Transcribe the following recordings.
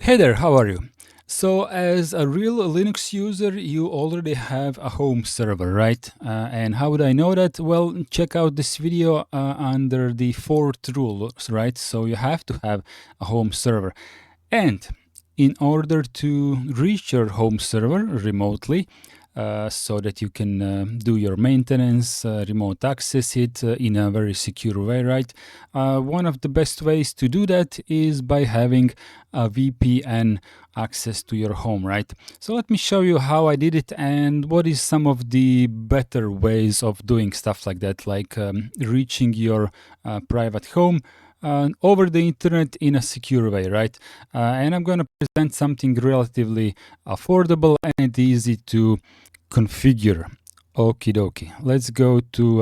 Hey there, how are you? So, as a real Linux user, you already have a home server, right? And how would I know that? Well, check out this video under the fourth rule, right? So, you have to have a home server. And in order to reach your home server remotely, so that you can do your maintenance, remote access it in a very secure way, right? One of the best ways to do that is by having a VPN access to your home, right? So let me show you how I did it and what is some of the better ways of doing stuff like that, like reaching your private home over the internet in a secure way, right? And I'm going to present something relatively affordable and easy to configure. Okie dokie. Let's go to,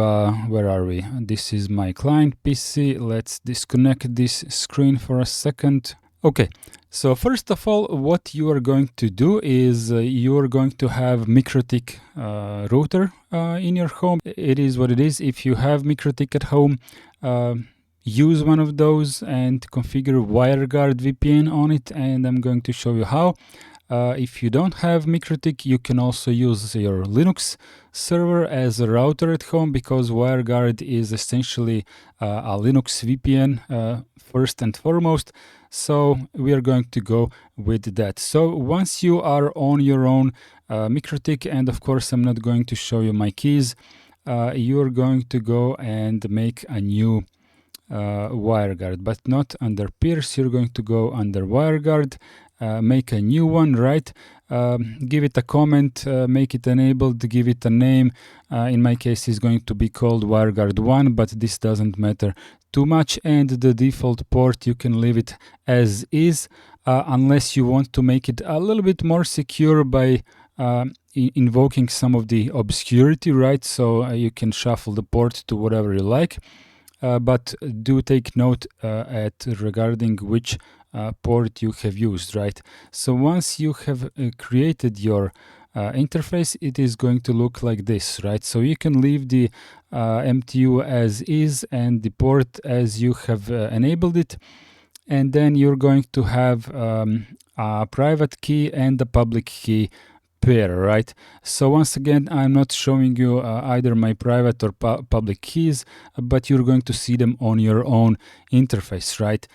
where are we? This is my client PC. Let's disconnect this screen for a second. Okay, so first of all, what you are going to do is you are going to have Mikrotik router in your home. It is what it is. If you have Mikrotik at home, use one of those and configure Wireguard VPN on it, and I'm going to show you how. If you don't have Mikrotik, you can also use your Linux server as a router at home, because Wireguard is essentially a Linux VPN first and foremost. So we are going to go with that. So once you are on your own Mikrotik, and of course I'm not going to show you my keys, you're going to go and make a new Wireguard, but not under peers. You're going to go under Wireguard, make a new one, right? Give it a comment, make it enabled, give it a name. In my case, it's going to be called Wireguard 1, but this doesn't matter too much. And the default port, you can leave it as is, unless you want to make it a little bit more secure by invoking some of the obscurity, right? So you can shuffle the port to whatever you like. But do take note regarding which port you have used, right? So once you have created your interface, it is going to look like this, right? So you can leave the MTU as is and the port as you have enabled it, and then you're going to have a private key and a public key pair, right? So once again, I'm not showing you either my private or public keys, but you're going to see them on your own interface, right?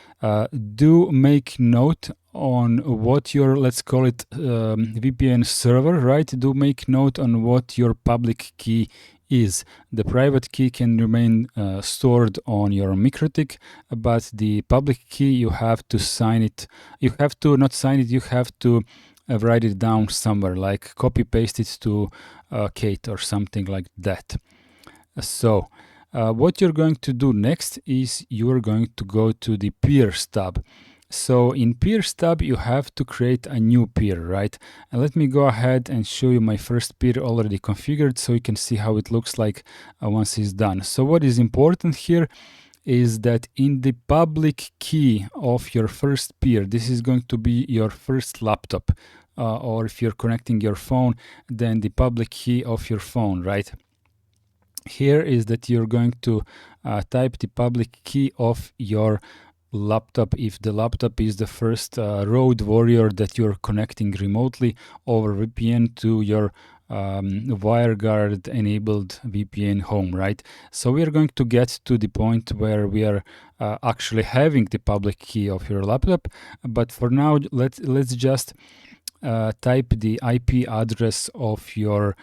Do make note on what your, let's call it VPN server, right? Do make note on what your public key is. The private key can remain stored on your Mikrotik, but the public key, you have to sign it. You have to not sign it, you have to write it down somewhere, like copy paste it to Kate or something like that. So what you're going to do next is you're going to go to the peers tab. So in peers tab, you have to create a new peer, right? And let me go ahead and show you my first peer already configured, so you can see how it looks like once it's done. So what is important here is that in the public key of your first peer, this is going to be your first laptop, or if you're connecting your phone, then the public key of your phone, right? Here is that you're going to type the public key of your laptop if the laptop is the first road warrior that you're connecting remotely over VPN to your Wireguard enabled VPN home, right? So we are going to get to the point where we are actually having the public key of your laptop, but for now let's just type the IP address of your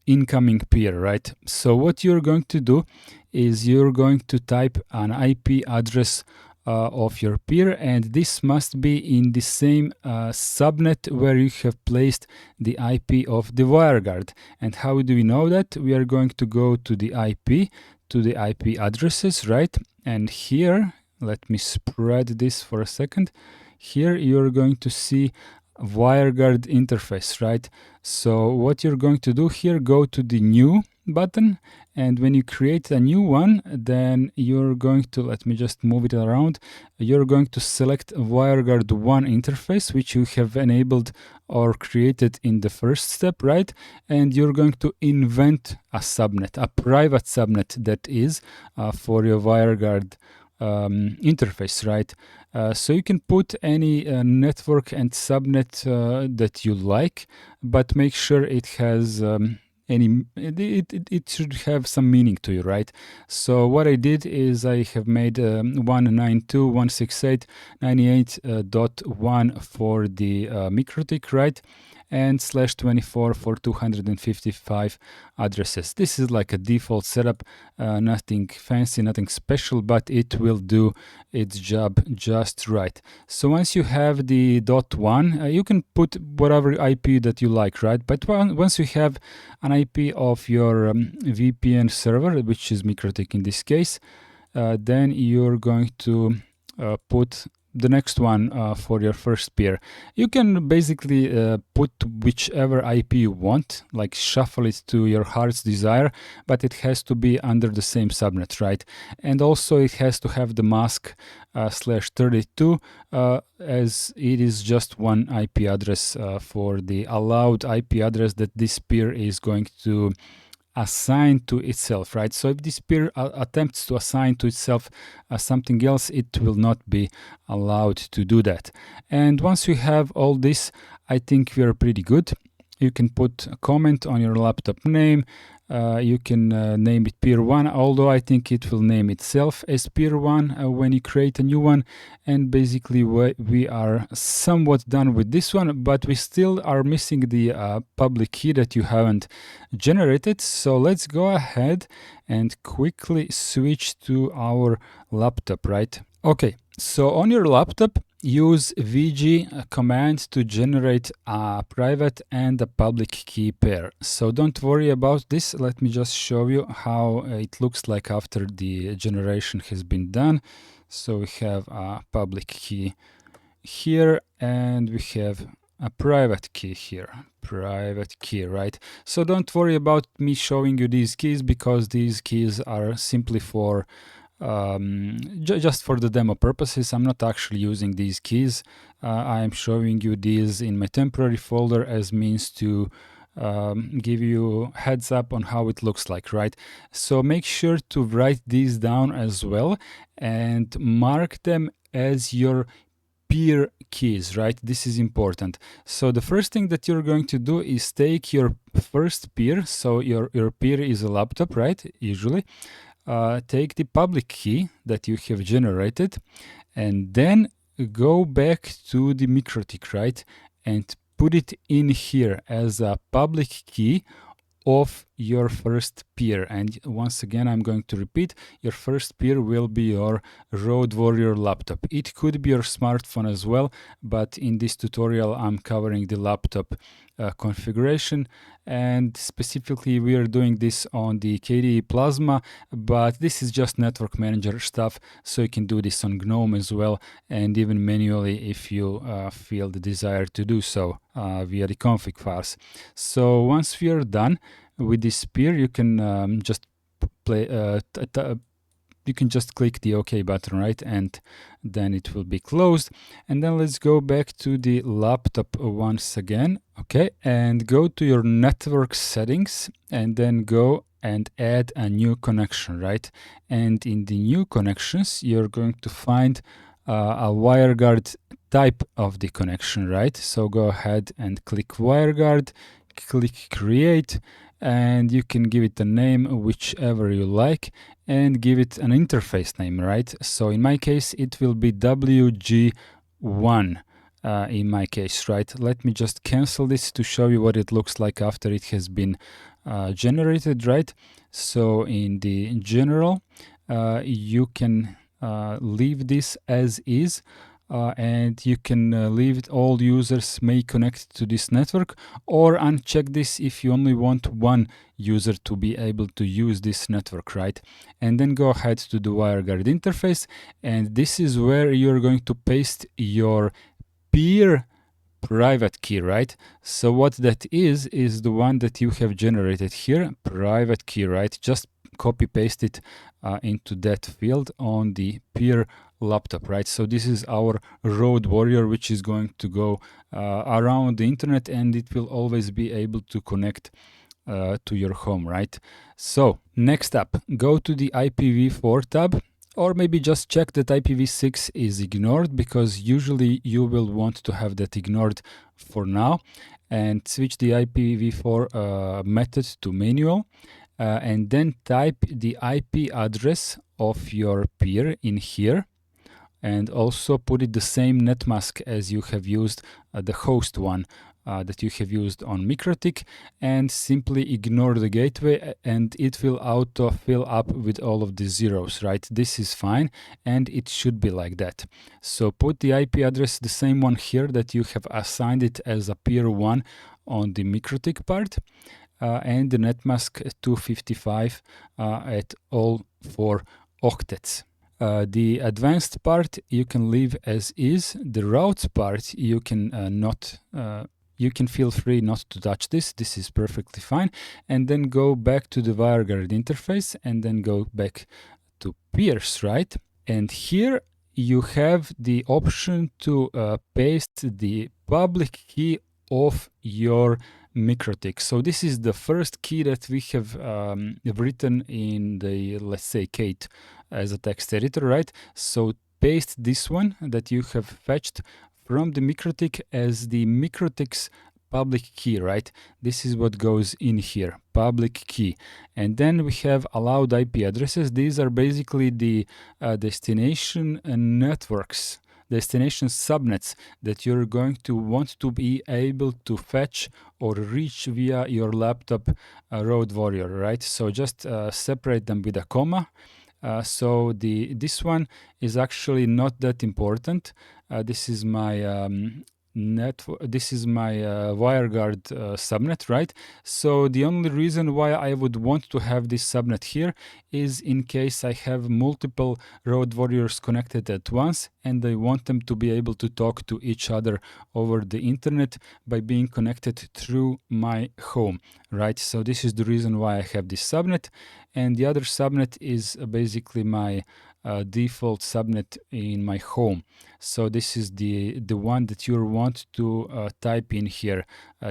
incoming peer, right? So what you're going to do is you're going to type an IP address of your peer, and this must be in the same subnet where you have placed the IP of the Wireguard. And how do we know that? We are going to go to the IP addresses, right? And here, let me spread this for a second. Here you're going to see WireGuard interface, right? So what you're going to do here, go to the new button, and when you create a new one, then you're going to, let me just move it around, you're going to select WireGuard 1 interface, which you have enabled or created in the first step, right? And you're going to invent a subnet, a private subnet that is for your WireGuard interface, right? So you can put any network and subnet that you like, but make sure it has it should have some meaning to you, right? So what I did is I have made 192.168.98.1 for the Mikrotik, right? And /24 for 255 addresses. This is like a default setup, nothing fancy, nothing special, but it will do its job just right. So once you have the .1, you can put whatever IP that you like, right? But once you have an IP of your VPN server, which is Mikrotik in this case, then you're going to put the next one for your first peer. You can basically put whichever IP you want, like shuffle it to your heart's desire, but it has to be under the same subnet, right? And also it has to have the mask /32 as it is just one IP address for the allowed IP address that this peer is going to assign to itself, right? So if this peer attempts to assign to itself something else, it will not be allowed to do that. And once you have all this, I think we are pretty good. You can put a comment on your laptop name. You can name it peer 1, although I think it will name itself as peer 1 when you create a new one. And basically we are somewhat done with this one, but we still are missing the public key that you haven't generated. So let's go ahead and quickly switch to our laptop, right? Okay, so on your laptop, use VG command to generate a private and a public key pair. So don't worry about this. Let me just show you how it looks like after the generation has been done. So we have a public key here and we have a private key here, private key, right? So don't worry about me showing you these keys, because these keys are simply for just for the demo purposes. I'm not actually using these keys. I'm showing you these in my temporary folder as means to give you heads up on how it looks like, right? So make sure to write these down as well and mark them as your peer keys, right? This is important. So the first thing that you're going to do is take your first peer. So your peer is a laptop, right? Usually. Take the public key that you have generated and then go back to the Mikrotik, right? And put it in here as a public key of your first peer. And once again, I'm going to repeat, your first peer will be your roadwarrior laptop. It could be your smartphone as well, but in this tutorial I'm covering the laptop configuration, and specifically we are doing this on the KDE Plasma, but this is just network manager stuff, so you can do this on GNOME as well, and even manually if you feel the desire to do so via the config files. So once we are done with this peer, you can just you can just click the OK button, right? And then it will be closed. And then let's go back to the laptop once again. Okay, and go to your network settings and then go and add a new connection, right? And in the new connections, you're going to find a WireGuard type of the connection, right? So go ahead and click WireGuard, click create, and you can give it a name whichever you like and give it an interface name, right? So in my case it will be WG1 in my case, right? Let me just cancel this to show you what it looks like after it has been generated, right? So in the general you can leave this as is. And you can leave it, all users may connect to this network, or uncheck this if you only want one user to be able to use this network, right? And then go ahead to the WireGuard interface, and this is where you're going to paste your peer private key, right? So what that is the one that you have generated here, private key, right? Just copy paste it into that field on the peer laptop, right? So this is our road warrior, which is going to go around the internet, and it will always be able to connect to your home, right? So next up, go to the IPv4 tab, or maybe just check that IPv6 is ignored, because usually you will want to have that ignored for now, and switch the IPv4 method to manual, and then type the IP address of your peer in here, and also put it the same netmask as you have used, the host one that you have used on Mikrotik, and simply ignore the gateway, and it will auto fill up with all of the zeros, right? This is fine, and it should be like that. So put the IP address, the same one here that you have assigned it as a peer 1 on the Mikrotik part, and the netmask 255 at all 4 octets. The advanced part you can leave as is. The routes part you can you can feel free not to touch this. This is perfectly fine. And then go back to the Wireguard interface, and then go back to peers, right? And here you have the option to paste the public key of your Mikrotik. So this is the first key that we have written in the, let's say, Kate as a text editor, right? So paste this one that you have fetched from the Mikrotik as the Mikrotik's public key, right? This is what goes in here, public key. And then we have allowed IP addresses. These are basically the destination networks, destination subnets that you're going to want to be able to fetch or reach via your laptop road warrior, right? So just separate them with a comma. So this one is actually not that important. This is my this is my Wireguard subnet, right? So the only reason why I would want to have this subnet here is in case I have multiple road warriors connected at once, and I want them to be able to talk to each other over the internet by being connected through my home, right? So this is the reason why I have this subnet, and the other subnet is basically my default subnet in my home. So this is the one that you want to type in here.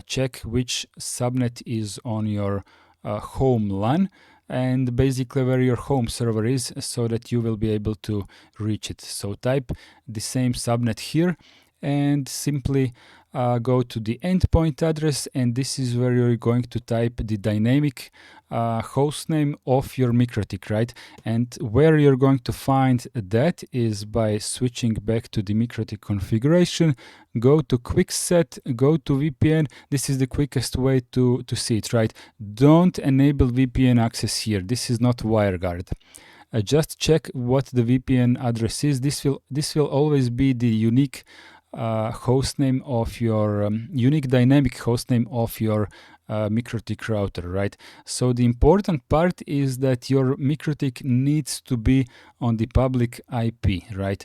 Check which subnet is on your home LAN, and basically where your home server is, so that you will be able to reach it. So type the same subnet here, and simply go to the endpoint address, and this is where you're going to type the dynamic hostname of your Mikrotik, right? And where you're going to find that is by switching back to the Mikrotik configuration, go to quick set, go to VPN. This is the quickest way to see it, right? Don't enable VPN access here. This is not WireGuard. Just check what the VPN address is. This will always be the unique hostname of your unique dynamic hostname of your Mikrotik router, right? So the important part is that your Mikrotik needs to be on the public IP, right?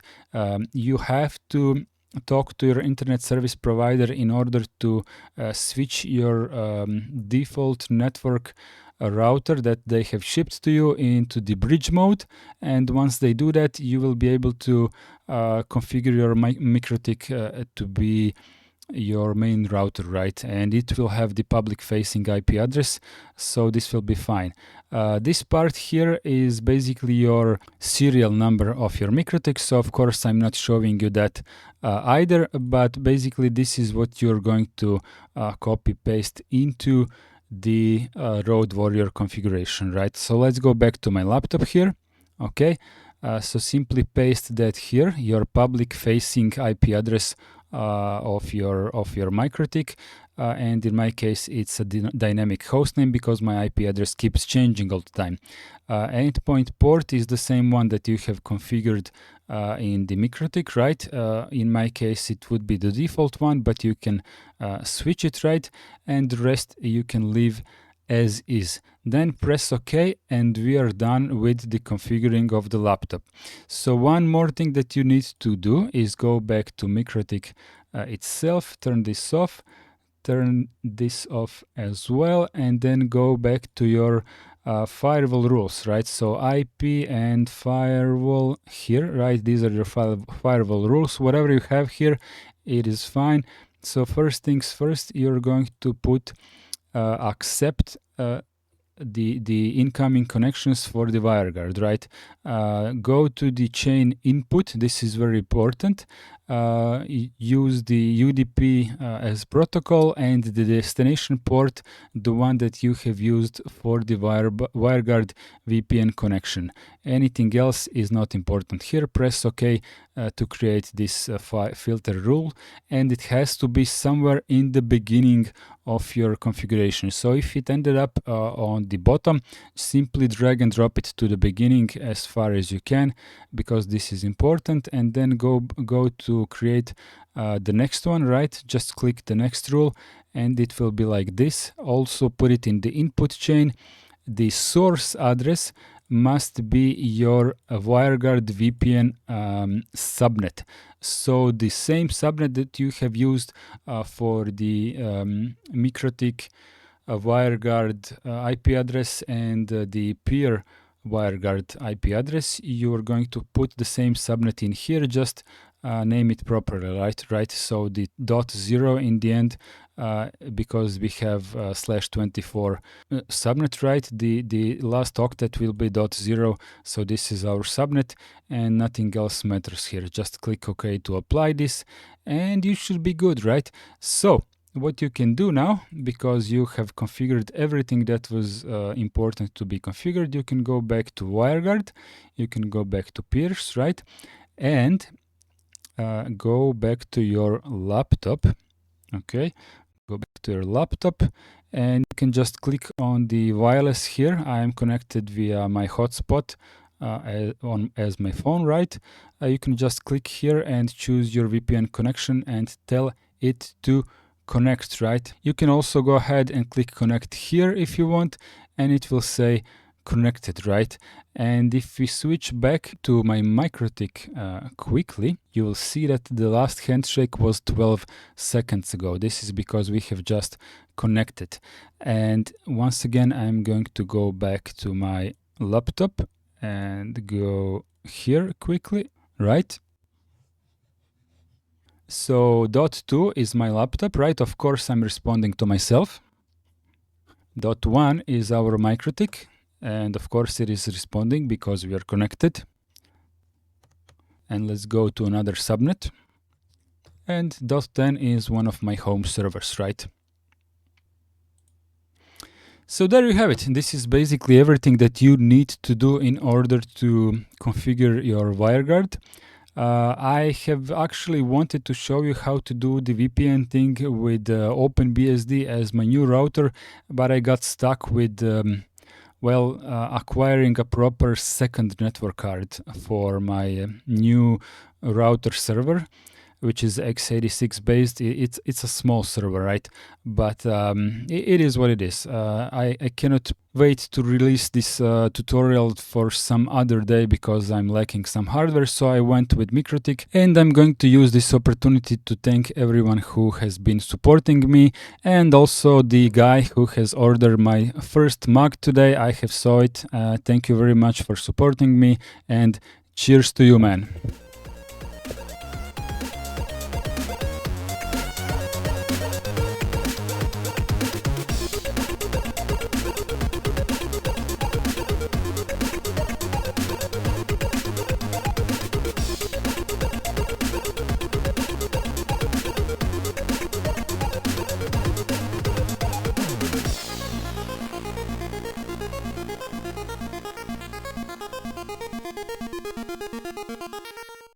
You have to talk to your internet service provider in order to switch your default network router that they have shipped to you into the bridge mode, and once they do that, you will be able to configure your Mikrotik to be your main router, right? And it will have the public facing IP address, so this will be fine. This part here is basically your serial number of your Mikrotik, so of course I'm not showing you that either, but basically this is what you're going to copy paste into the road warrior configuration, right? So let's go back to my laptop here. Okay, so simply paste that here, your public facing IP address of your Mikrotik, and in my case it's a dynamic hostname because my IP address keeps changing all the time. Endpoint port is the same one that you have configured in the Mikrotik, right? In my case it would be the default one, but you can switch it, right? And the rest you can leave as is. Then press OK, and we are done with the configuring of the laptop. So one more thing that you need to do is go back to Mikrotik itself. Turn this off. Turn this off as well, and then go back to your firewall rules, right? So IP and firewall here, right? These are your firewall rules. Whatever you have here, it is fine. So first things first, you're going to put accept the incoming connections for the WireGuard, right? Go to the chain input. This is very important. Use the UDP as protocol, and the destination port, the one that you have used for the WireGuard VPN connection. Anything else is not important here. Press OK to create this filter rule, and it has to be somewhere in the beginning of your configuration. So if it ended up on the bottom, simply drag and drop it to the beginning as far as you can, because this is important, and then go to create the next one, right? Just click the next rule, and it will be like this. Also put it in the input chain. The source address must be your WireGuard VPN subnet. So the same subnet that you have used for the Mikrotik WireGuard IP address and the peer WireGuard IP address, you are going to put the same subnet in here. Just name it properly, right? So the .0 in the end, because we have /24 subnet, right? The last octet will be .0, so this is our subnet, and nothing else matters here. Just click OK to apply this, and you should be good, right? So what you can do now, because you have configured everything that was important to be configured, you can go back to WireGuard, you can go back to peers, right? And go back to your laptop. Okay, go back to your laptop, and you can just click on the wireless here. I am connected via my hotspot as my phone, right? You can just click here and choose your VPN connection and tell it to connect, right? You can also go ahead and click connect here if you want, and it will say connected, right? And if we switch back to my Mikrotik quickly, you will see that the last handshake was 12 seconds ago. This is because we have just connected. And once again, I'm going to go back to my laptop and go here quickly, right? So .2 is my laptop, right? Of course, I'm responding to myself. .1 is our Mikrotik, and of course it is responding because we are connected. And let's go to another subnet. And .10 is one of my home servers, right? So there you have it. This is basically everything that you need to do in order to configure your WireGuard. I have actually wanted to show you how to do the VPN thing with OpenBSD as my new router, but I got stuck with acquiring a proper second network card for my new router server, which is x86 based. It's a small server, right? But it is what it is. I cannot wait to release this tutorial for some other day because I'm lacking some hardware, so I went with Mikrotik, and I'm going to use this opportunity to thank everyone who has been supporting me, and also the guy who has ordered my first mug today. I have saw it. Thank you very much for supporting me, and cheers to you, man.